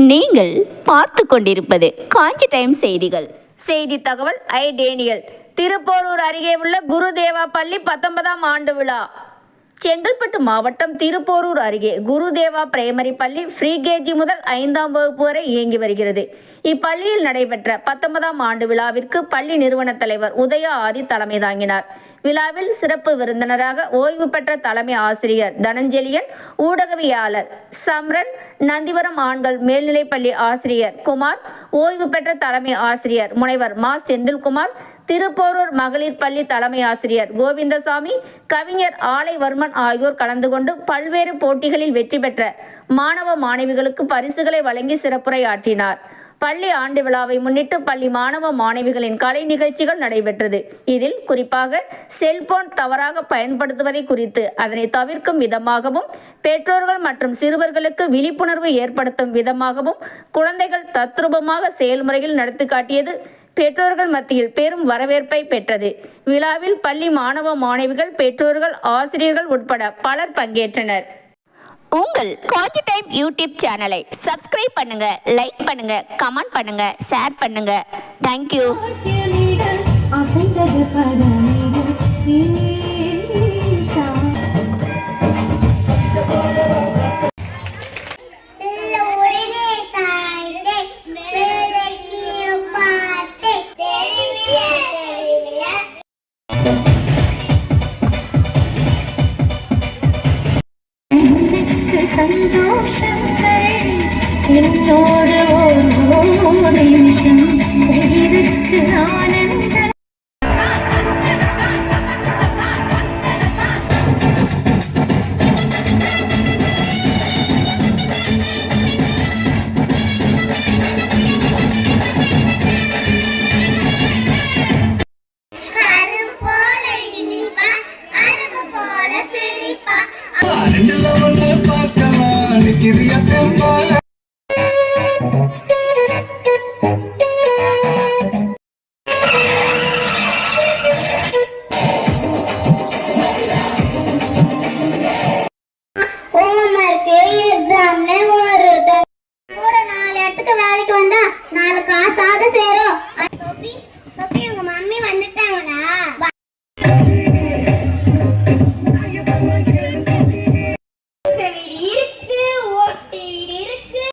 நீங்கள் பார்த்து கொண்டிருப்பது காஞ்சி டைம் செய்திகள். செய்தி தகவல். டேனியல். திருப்போரூர் அருகே உள்ள குருதேவா பள்ளி 19ஆம் ஆண்டு விழா. செங்கல்பட்டு மாவட்டம் திருப்போரூர் அருகே குருதேவா பிரைமரி பள்ளி ஃப்ரீ கேஜி முதல் 5ஆம் வகுப்பு வரை இயங்கி வருகிறது. இப்பள்ளியில் நடைபெற்ற 19ஆம் ஆண்டு விழாவிற்கு பள்ளி நிறுவன தலைவர் உதயா ஆதி தலைமை தாங்கினார். விழாவில் சிறப்பு விருந்தினராக ஓய்வு பெற்ற தலைமை ஆசிரியர் தனஞ்செழியன், ஊடகவியலாளர் சம்ரன், நந்திவரம் ஆண்கள் மேல்நிலைப்பள்ளி ஆசிரியர் குமார், ஓய்வு பெற்ற தலைமை ஆசிரியர் முனைவர் மா செந்தில்குமார், திருப்போரூர் மகளிர் பள்ளி தலைமை ஆசிரியர் கோவிந்தசாமி, கவிஞர் ஆலைவர்மன் ஆகியோர் கலந்து கொண்டு பல்வேறு போட்டிகளில் வெற்றி பெற்ற மாணவ மாணவிகளுக்கு பரிசுகளை வழங்கி சிறப்புரையாற்றினார். பள்ளி ஆண்டு விழாவை முன்னிட்டு பள்ளி மாணவ மாணவிகளின் கலை நிகழ்ச்சிகள் நடைபெற்றது. இதில் குறிப்பாக செல்போன் தவறாக பயன்படுத்துவதை குறித்து அதனை தவிர்க்கும் விதமாகவும், பெற்றோர்கள் மற்றும் சிறுவர்களுக்கு விழிப்புணர்வு ஏற்படுத்தும் விதமாகவும் குழந்தைகள் தத்ரூபமாக செயல்முறையில் நடத்தி காட்டியது பெற்றோர்கள் மத்தியில் பெரும் வரவேற்பை பெற்றது. விழாவில் பள்ளி மாணவ மாணவிகள், பெற்றோர்கள், ஆசிரியர்கள் உட்பட பலர் பங்கேற்றனர். உங்கள் காஞ்சி டைம் யூடியூப் சேனலை சப்ஸ்கிரைப் பண்ணுங்க, லைக் பண்ணுங்க, கமெண்ட் பண்ணுங்க, ஷேர் பண்ணுங்க. தேங்க்யூ. சந்தோஷங்கள் என்னோடு ஒரு நிமிஷம் இருக்கு ஆனந்தம். வேலைக்கு வந்தா 4 காசாவது சேரும். உங்க மம்மி வந்துட்டாங்களா? இருக்கு, ஓட்டு வீடு இருக்கு.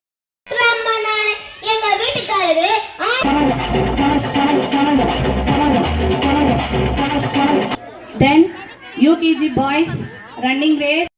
எங்க வீட்டுக்காரரு Then UKG boys running race.